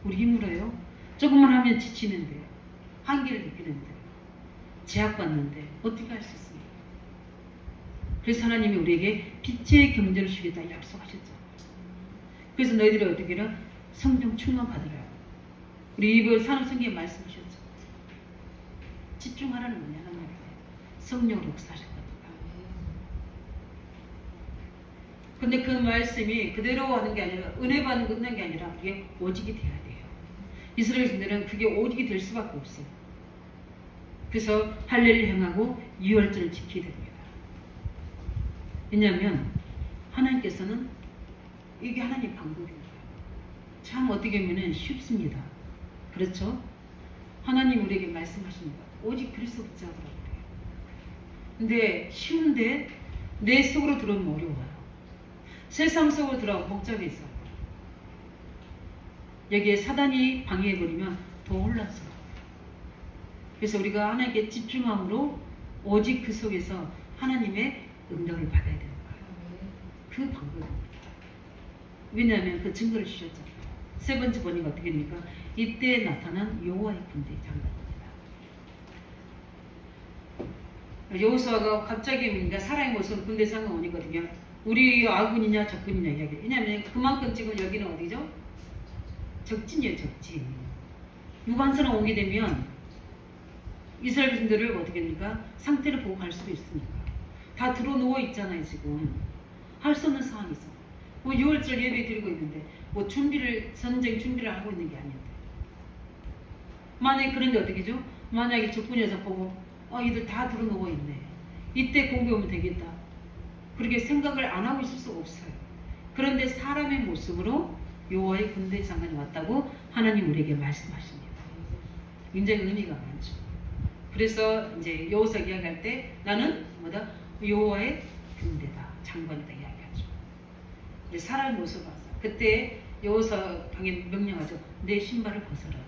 우리 힘으로요. 조금만 하면 지치는데, 한계를 느끼는데, 제약받는데 어떻게 할 수 있습니까? 그래서 하나님이 우리에게 빛의 경제를 주겠다 약속하셨죠. 그래서 너희들이 어떻게 해라? 성령 충만 받으라. 우리 이번 산업성경에 말씀하셨죠. 집중하라는 거냐 하나님. 성령으로 역사하셨거든요. 근데 그 말씀이 그대로 하는 게 아니라 은혜 받는 게 끝난 게 아니라 그게 오직이 돼야 돼요. 이스라엘 신들은 그게 오직이 될 수밖에 없어요. 그래서 할례를 행하고 유월절을 지켜야 됩니다. 왜냐하면 하나님께서는 이게 하나님의 방법입니다. 참 어떻게 보면 쉽습니다. 그렇죠? 하나님 우리에게 말씀하십니다. 오직 그리스도 붙잡으라고 그래요. 근데 쉬운데 내 속으로 들어오면 어려워요. 세상 속으로 들어오면 복잡해서 여기에 사단이 방해해버리면 더 혼란스러워요. 그래서 우리가 하나님께 집중함으로 오직 그 속에서 하나님의 응답을 받아야 되는 거예요. 그 방법입니다. 왜냐하면 그 증거를 주셨잖아요. 세 번째 보니까 어떻게 됩니까? 이때 나타난 여호와의 군대 장관입니다. 여호수아가 갑자기 그러니까 사람의 모습은 군대 장관 오니거든요. 우리 아군이냐 적군이냐 이야기. 왜냐하면 그만큼 지금 여기는 어디죠? 적진이에요, 적진. 유관선을 오게 되면 이스라엘 군대를 어떻게 됩니까? 상태를 보고 갈 수도 있습니까? 다 들어 누워 있잖아요, 지금. 할 수 없는 상황이죠. 뭐 6월절 예배 드리고 있는데 뭐 전쟁 준비를 하고 있는 게 아닌데. 만약에 그런데 어떻게죠? 만약에 적군에서 보고 이들 다 들어 누워 있네. 이때 공격하면 되겠다. 그렇게 생각을 안 하고 있을 수가 없어요. 그런데 사람의 모습으로 여호와의 군대 장관이 왔다고 하나님 우리에게 말씀하십니다. 굉장히 의미가 많죠. 그래서 이제 여호수아 이야기할 때 나는 뭐다? 여호와의 군대다, 장관이다 이야기하죠. 근데 사람의 모습을 봐서 그때 여호수아 방에 명령하죠. 내 신발을 벗어라.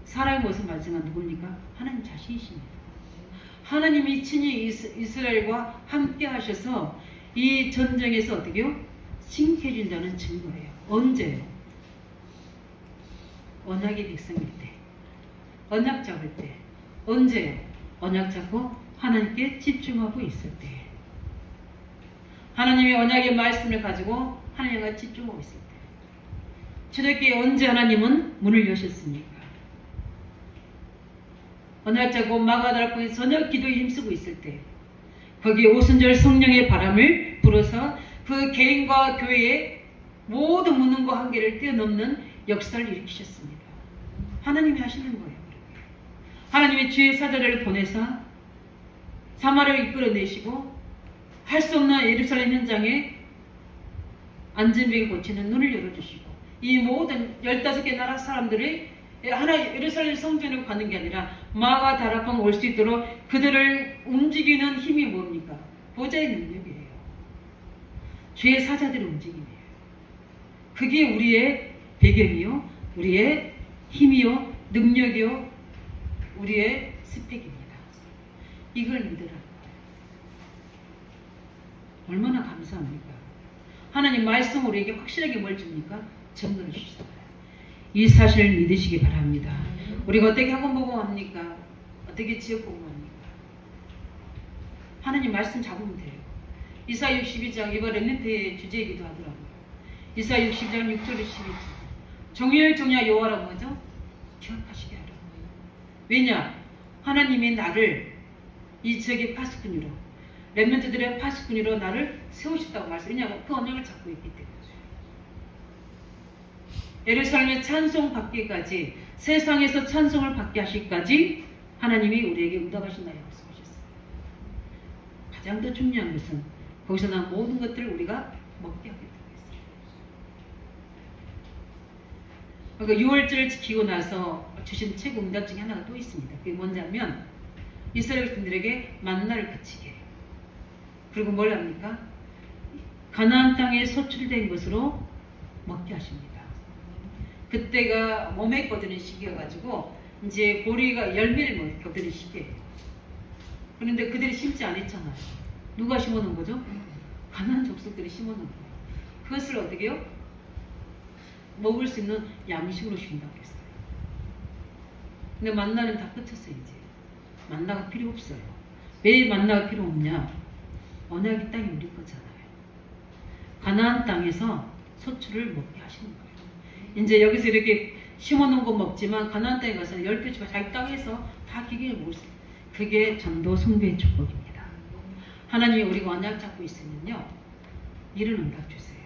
사람의 모습 말씀은 누굽니까? 하나님 자신이십니다. 하나님이 친히 이스라엘과 함께 하셔서 이 전쟁에서 어떻게요? 칭해진다는 증거예요. 언제요? 언약의 백성일 때, 언약 잡을 때. 언제요? 언약 잡고 하나님께 집중하고 있을 때. 하나님의 언약의 말씀을 가지고 하나님과 집중하고 있을 때. 초대교회 언제 하나님은 문을 여셨습니까? 언약 잡고 마가다락방에 저녁 기도에 힘쓰고 있을 때, 거기에 오순절 성령의 바람을 불어서 그 개인과 교회의 모든 무능과 한계를 뛰어넘는 역사를 일으키셨습니다. 하나님이 하시는 거예요. 하나님의 주의 사자를 보내서 사마리아를 이끌어내시고 할 수 없는 예루살렘 현장에 안전병이 고치는 눈을 열어주시고 이 모든 15개 나라 사람들이 하나 예루살렘 성전을 가는 게 아니라 마가 다락방 올 수 있도록 그들을 움직이는 힘이 뭡니까? 보좌의 능력이에요. 주의 사자들의 움직임이에요. 그게 우리의 배경이요, 우리의 힘이요, 능력이요, 우리의 스펙입니다. 이걸 믿으라. 얼마나 감사합니까? 하나님 말씀 우리에게 확실하게 뭘 줍니까? 증거를 주시잖아요. 이 사실을 믿으시기 바랍니다. 우리가 어떻게 학원 복음합니까? 어떻게 지역 복음합니까? 하나님 말씀 잡으면 돼요. 이사야 62장 이번 렘넌트의 주제이기도 하더라고요. 이사야 62장 6절에 12절 정의를 정의하 여호와라고 하죠? 기억하시게 하라고. 왜냐? 하나님이 나를 이 지역의 파수꾼으로 렘넌트들의 파수꾼으로 나를 세우셨다고 말씀. 왜냐하면 그 언약을 잡고 있기 때문에. 예루살렘의 찬송 받기까지, 세상에서 찬송을 받게 하시기까지 하나님이 우리에게 응답하신다 약속하셨어요. 가장 더 중요한 것은 거기서 난 모든 것들을 우리가 먹게 하겠다고 했어요. 그러니까 6월절을 지키고 나서 주신 최고 응답 중에 하나가 또 있습니다. 그게 뭐냐면 이스라엘 분들에게 만나를 그치게, 그리고 뭘 합니까? 가나안 땅에 소출된 것으로 먹게 하십니다. 그때가 몸에 거두는 시기여가지고 이제 보리가 열매를 못 거두는 시기예요. 그런데 그들이 심지 않았잖아요. 누가 심어놓은 거죠? 가나안 족속들이 심어놓은 거예요. 그것을 어떻게 해요? 먹을 수 있는 양식으로 준다고 했어요. 근데 만나는 다 끝쳤어요. 이제 만나가 필요 없어요. 왜 만나가 필요 없냐? 언약의 땅이 우리 거잖아요. 가나안 땅에서 소출을 먹게 하시는 거예요. 이제 여기서 이렇게 심어놓은 거 먹지만 가나안 땅에 가서 12주가 자기 땅에서 다 기계에 먹을 수 있어요. 그게 전도 숭배의 축복입니다. 하나님이 우리가 언약 잡고 있으면요, 이런 응답 주세요.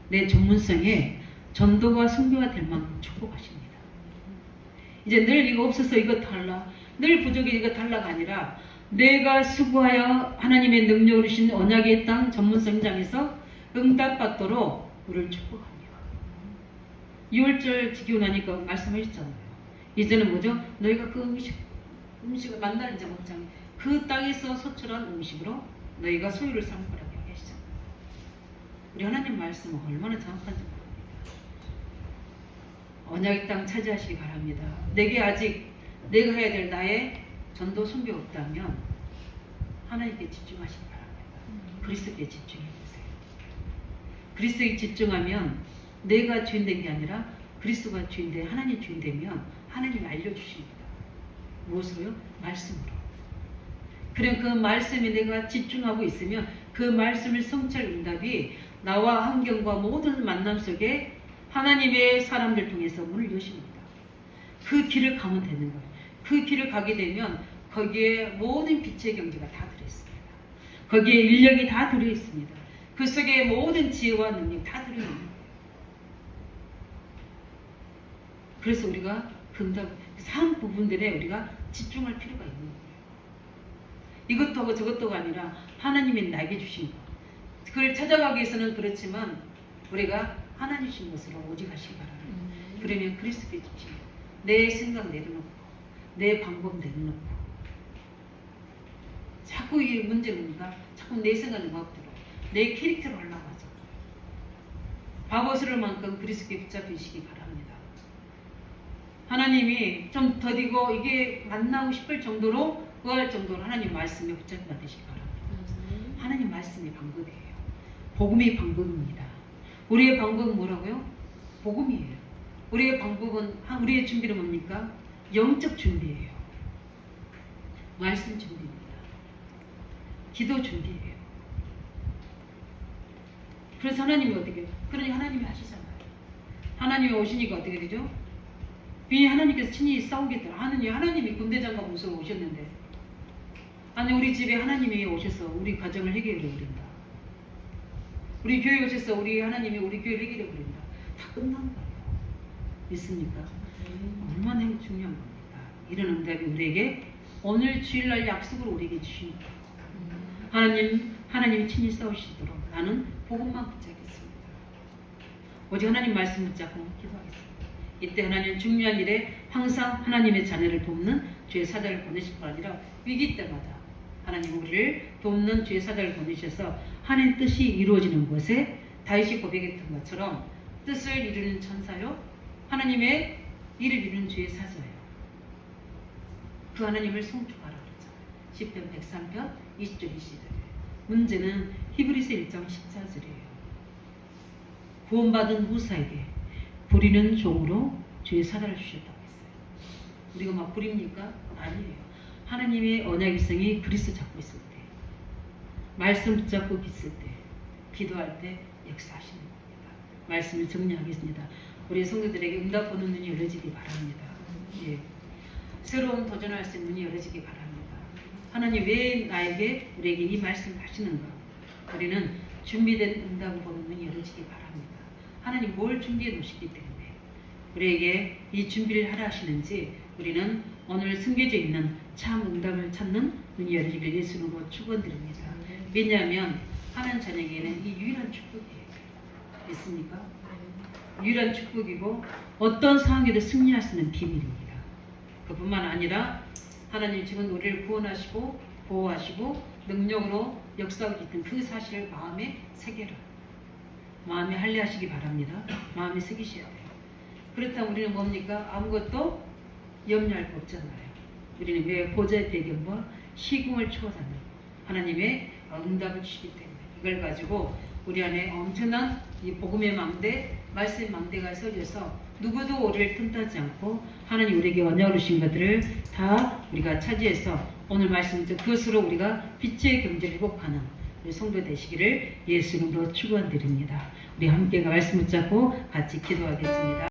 내 전문성에 전도가 숭배가 될 만큼 축복하십니다. 이제 늘 이거 없어서 이거 달라, 늘 부족해 이거 달라가 아니라 내가 수고하여 하나님의 능력으로 주신 언약의 땅 전문성 현장에서 응답받도록 우리를 축복합니다. 6월절 지키고 나니까 말씀하셨잖아요. 이제는 뭐죠? 너희가 그 음식을 만나는 자 먹자니 그 땅에서 소출한 음식으로 너희가 소유를 삼을 거라고 하시잖아요. 우리 하나님 말씀은 얼마나 정확한지 모릅니다. 언약의 땅 차지하시기 바랍니다. 내게 아직 내가 해야 될 나의 전도 숭배 없다면 하나님께 집중하시기 바랍니다. 그리스도께 집중해 보세요. 그리스도에 집중하면 내가 주인된 게 아니라 그리스도가 주인돼 하나님 주인되면 하나님이 알려주십니다. 무엇으로요? 말씀으로. 그럼 그 말씀에 내가 집중하고 있으면 그 말씀을 성취할 응답이 나와 환경과 모든 만남 속에 하나님의 사람들 통해서 문을 여십니다. 그 길을 가면 되는 거예요. 그 길을 가게 되면 거기에 모든 빛의 경지가 다 들어있습니다. 거기에 인력이 다 들어있습니다. 그 속에 모든 지혜와 능력이 다 들어있는 거예요. 그래서 우리가 응답, 산 부분들에 우리가 집중할 필요가 있는 거예요. 이것도 하고 저것도가 아니라 하나님이 나에게 주신 것. 그걸 찾아가기 위해서는 그렇지만 우리가 하나님 주신 것으로 오직 하시기 바랍니다. 그러면 그리스도께 집중해요. 내 생각 내려놓고 내 방법 내려놓고 자꾸 이게 문제는 뭡니까? 자꾸 내 생각이 막들어. 내 캐릭터로 올라가죠. 바보스러울 만큼 그리스도께 붙잡히시기 바랍니다. 하나님이 좀 더디고 이게 만나고 싶을 정도로 구할 정도로 하나님 말씀에 붙잡혀 되시기 바랍니다. 하나님 말씀이 방법이에요. 복음이 방법입니다. 우리의 방법은 뭐라고요? 복음이에요. 우리의 방법은, 우리의 준비는 뭡니까? 영적 준비예요. 말씀 준비입니다. 기도 준비예요. 그래서 하나님이 어떻게 해요? 그러니 하나님이 하시잖아요. 하나님이 오시니까 어떻게 되죠? 비 하나님께서 친히 싸우겠다. 하나님이 군대장관 모셔 오셨는데, 아니 우리 집에 하나님이 오셔서 우리 가정을 해결해 버린다. 우리 교회 오셔서 우리 하나님이 우리 교회를 해결해 버린다. 다 끝난 거예요. 믿습니까? 얼마나 중요한 겁니다. 이런 응답이 우리에게 오늘 주일날 약속으로 우리에게 주신 거예요. 하나님이 친히 싸우시도록 나는 복음만 붙잡겠습니다. 오직 하나님 말씀 붙잡고 기도하겠습니다. 이때 하나님은 중요한 일에 항상 하나님의 자녀를 돕는 주의 사자를 보내실 거 아니라 위기 때마다 하나님 우리를 돕는 주의 사자를 보내셔서 하나님의 뜻이 이루어지는 곳에 다윗이 고백했던 것처럼 뜻을 이루는 천사요, 하나님의 일을 이루는 주의 사자예요. 그 하나님을 송축하라 그러죠. 10편 103편 20절 20절. 문제는 히브리서 1장 14절이에요. 구원받은 후사에게 부리는 종으로 주의 사자를 주셨다고 했어요. 우리가 막 부립니까? 아니에요. 하나님의 언약일성이 그리스도 잡고 있을 때, 말씀 붙잡고 있을 때, 기도할 때 역사하시는 겁니다. 말씀을 정리하겠습니다. 우리 성도들에게 응답 보는 눈이 열려지기 바랍니다. 예. 새로운 도전할 수 있는 눈이 열려지기 바랍니다. 하나님 왜 나에게 우리에게 이 말씀을 하시는가? 우리는 준비된 응답을 보는 눈이 열려지기 바랍니다. 하나님 뭘 준비해 놓으시기 때문에 우리에게 이 준비를 하라 하시는지 우리는 오늘 숨겨져 있는 참 응답을 찾는 눈이 열리기를 예수님으로 축원드립니다. 왜냐하면 하나님 자녀에게는 이 유일한 축복이에요. 믿습니까? 유일한 축복이고 어떤 상황에도 승리할 수 있는 비밀입니다. 그뿐만 아니라 하나님 지금 우리를 구원하시고 보호하시고 능력으로 역사하고 있던 그 사실을 마음에 새겨라. 마음에 할례하시기 바랍니다. 마음에 새기셔야 돼요. 그렇다면 우리는 뭡니까? 아무것도 염려할 거 없잖아요. 우리는 왜 보좌의 배경과 시궁을 초월하는 하나님의 응답을 주시기 때문에 이걸 가지고 우리 안에 엄청난 이 복음의 망대, 말씀의 망대가 서져서 누구도 우리를 틈타지 않고 하나님 우리에게 언약을 주신 것들을 다 우리가 차지해서 오늘 말씀은 그것으로 우리가 빛의 경제를 회복하는 우리 성도 되시기를 예수 이름으로 축원드립니다. 우리 함께 말씀 붙잡고 같이 기도하겠습니다.